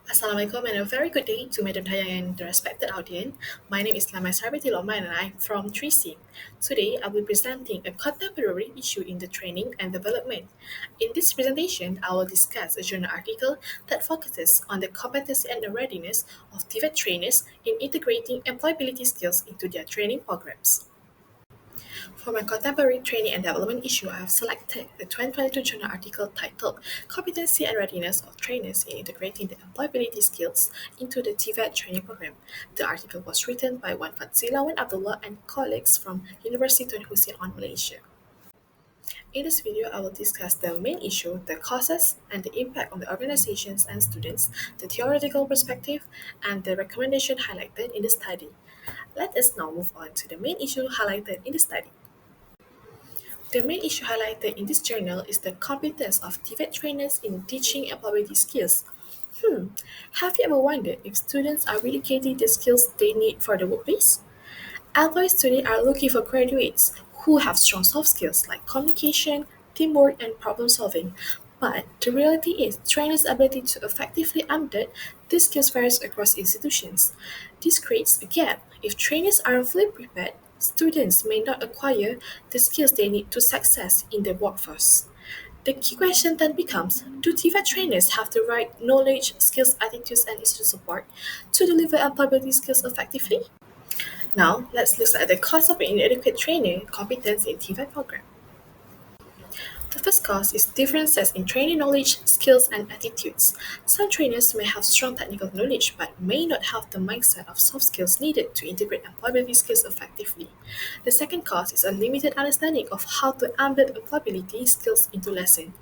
Assalamualaikum and a very good day to Madam Daya and the respected audience. My name is Lama Sarbeti Loman and I'm from 3C. Today I will be presenting a contemporary issue in the training and development. In this presentation, I will discuss a journal article that focuses on the competency and the readiness of Tvet trainers in integrating employability skills into their training programs. For my contemporary training and development issue, I have selected the 2022 journal article titled Competency and Readiness of Trainers in Integrating the Employability Skills into the Tvet Training Program. The article was written by Wan Fadzila Wan Abdullah and colleagues from University Tun Hussein on Malaysia. In this video, I will discuss the main issue, the causes and the impact on the organizations and students, the theoretical perspective, and the recommendation highlighted in the study. Let us now move on to the main issue highlighted in the study. The main issue highlighted in this journal is the competence of Tvet trainers in teaching employability skills. Have you ever wondered if students are really getting the skills they need for the workplace? Employers today are looking for graduates who have strong soft skills like communication, teamwork, and problem solving. But the reality is, trainers' ability to effectively embed these skills varies across institutions. This creates a gap. If trainers aren't fully prepared, students may not acquire the skills they need to success in the workforce. The key question then becomes, do TVET trainers have the right knowledge, skills, attitudes, and institutional support to deliver employability skills effectively? Now, let's look at the cause of inadequate training competence in TVET program. The first cause is differences in training knowledge, skills, and attitudes. Some trainers may have strong technical knowledge but may not have the mindset of soft skills needed to integrate employability skills effectively. The second cause is a limited understanding of how to embed employability skills into lesson.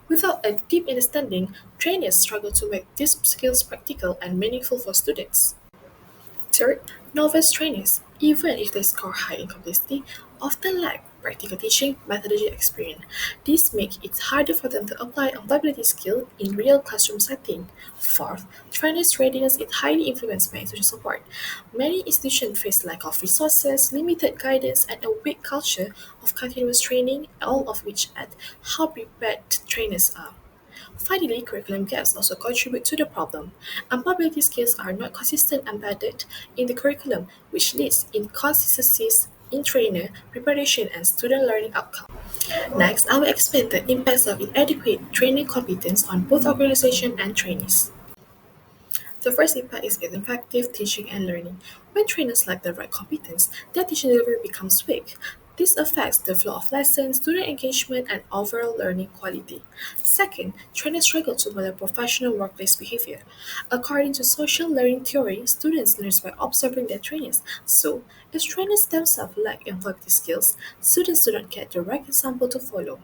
Without a deep understanding, trainers struggle to make these skills practical and meaningful for students. Third, novice trainers, even if they score high in complexity, often lack practical teaching methodology experience. This makes it harder for them to apply employability skill in real classroom setting. Fourth, trainers' readiness is highly influenced by institutional support. Many institutions face lack of resources, limited guidance, and a weak culture of continuous training, all of which add how prepared trainers are. Finally, curriculum gaps also contribute to the problem. Employability skills are not consistently embedded in the curriculum, which leads inconsistencies in trainer preparation and student learning outcomes. Next, I will explain the impacts of inadequate training competence on both organization and trainees. The first impact is ineffective teaching and learning. When trainers lack the right competence, their teaching delivery becomes weak. This affects the flow of lessons, student engagement, and overall learning quality. Second, trainers struggle to model professional workplace behavior. According to social learning theory, students learn by observing their trainers. So, if trainers themselves lack employability skills, students do not get the right example to follow.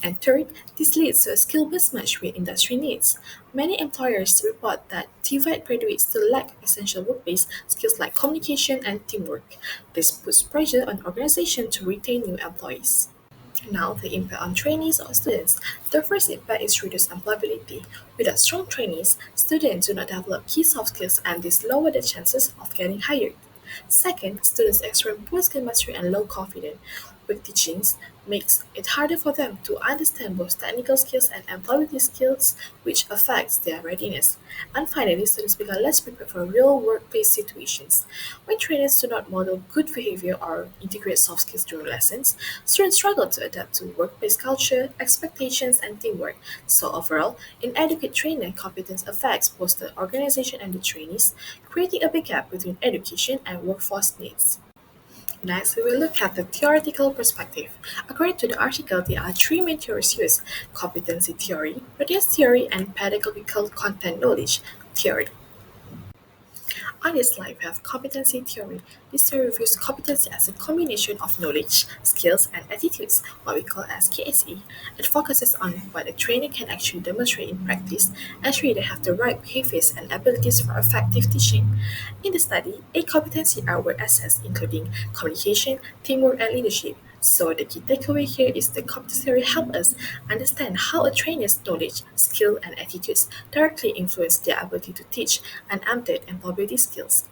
And third, this leads to a skill mismatch with industry needs. Many employers report that TVET graduates still lack essential workplace skills like communication and teamwork. This puts pressure on organizations to retain new employees. Now, the impact on trainees or students. The first impact is reduced employability. Without strong trainees, students do not develop key soft skills and this lower the chances of getting hired. Second, students experience poor skill mastery and low confidence. Weak teachings makes it harder for them to understand both technical skills and employability skills, which affects their readiness. And finally, students become less prepared for real workplace situations. When trainers do not model good behavior or integrate soft skills during lessons, students struggle to adapt to workplace culture, expectations, and teamwork. So overall, inadequate training competence affects both the organization and the trainees, creating a big gap between education and workforce needs. Next, we will look at the theoretical perspective. According to the article, there are three main theories used: competency theory, readiness theory, and pedagogical content knowledge theory. On this slide, we have competency theory. This theory views competency as a combination of knowledge, skills, and attitudes, what we call as KSE. It focuses on what a trainer can actually demonstrate in practice, ensuring they have the right behaviors and abilities for effective teaching. In the study, 8 competency were assessed, including communication, teamwork, and leadership. So the key takeaway here is the competence theory help us understand how a trainer's knowledge, skill, and attitudes directly influence their ability to teach and embed employability skills.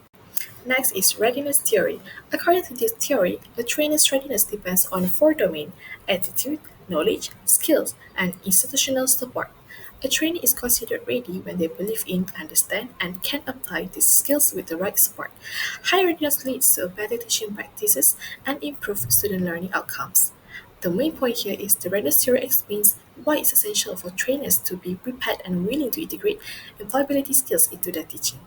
Next is readiness theory. According to this theory, a trainer's readiness depends on four domains: attitude, knowledge, skills, and institutional support. A trainee is considered ready when they believe in, understand, and can apply these skills with the right support. High readiness leads to better teaching practices and improved student learning outcomes. The main point here is the readiness theory explains why it's essential for trainers to be prepared and willing to integrate employability skills into their teaching.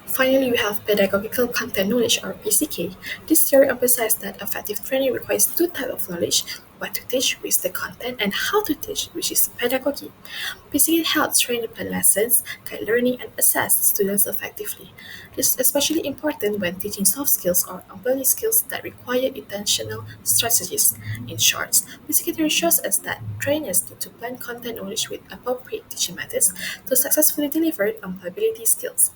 Finally, we have pedagogical content knowledge or PCK. This theory emphasizes that effective training requires two types of knowledge: what to teach, which is the content, and how to teach, which is pedagogy. PCK helps train plan lessons, guide learning, and assess students effectively. This is especially important when teaching soft skills or ability skills that require intentional strategies. In short, PCK theory shows us that trainers need to plan content knowledge with appropriate teaching methods to successfully deliver employability skills.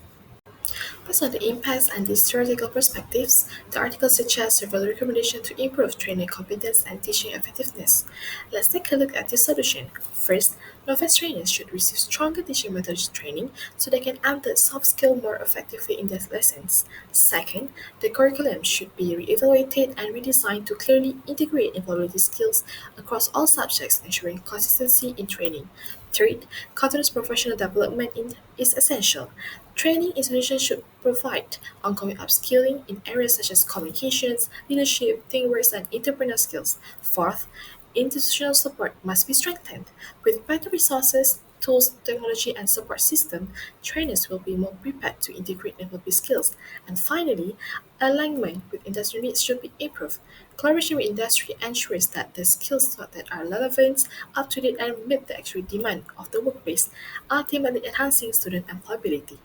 Based on the impacts and these theoretical perspectives, the article suggests several recommendations to improve training competence and teaching effectiveness. Let's take a look at the solution. First, novice trainers should receive stronger teaching methodology training so they can embed soft skills more effectively in their lessons. Second, the curriculum should be reevaluated and redesigned to clearly integrate employability skills across all subjects, ensuring consistency in training. Third, continuous professional development is essential. Training institutions should provide ongoing upskilling in areas such as communications, leadership, teamwork, and entrepreneurial skills. Fourth, institutional support must be strengthened. With better resources, tools, technology, and support system, trainers will be more prepared to integrate employee skills. And finally, alignment with industry needs should be improved. Collaboration with industry ensures that the skills taught that are relevant, up to date, and meet the actual demand of the workplace, ultimately enhancing student employability.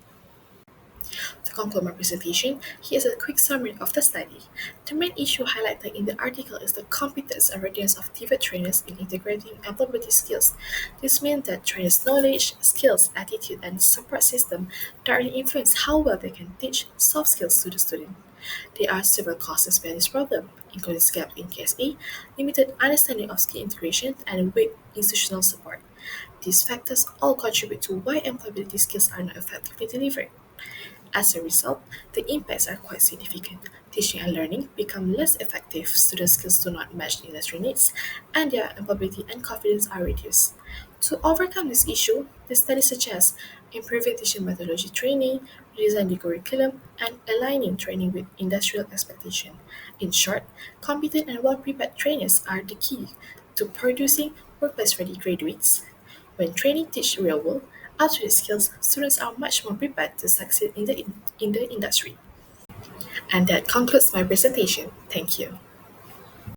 To conclude my presentation, here's a quick summary of the study. The main issue highlighted in the article is the competence and readiness of Tvet trainers in integrating employability skills. This means that trainers' knowledge, skills, attitude, and support system directly influence how well they can teach soft skills to the student. There are several causes behind this problem, including gaps in KSA, limited understanding of skill integration, and weak institutional support. These factors all contribute to why employability skills are not effectively delivered. As a result, the impacts are quite significant. Teaching and learning become less effective, student skills do not match industry needs, and their employability and confidence are reduced. To overcome this issue, the study suggests improving teaching methodology training, redesigning the curriculum, and aligning training with industrial expectation. In short, competent and well-prepared trainers are the key to producing workplace-ready graduates. When training teach real world, up-to-date skills, students are much more prepared to succeed in the industry. And that concludes my presentation. Thank you.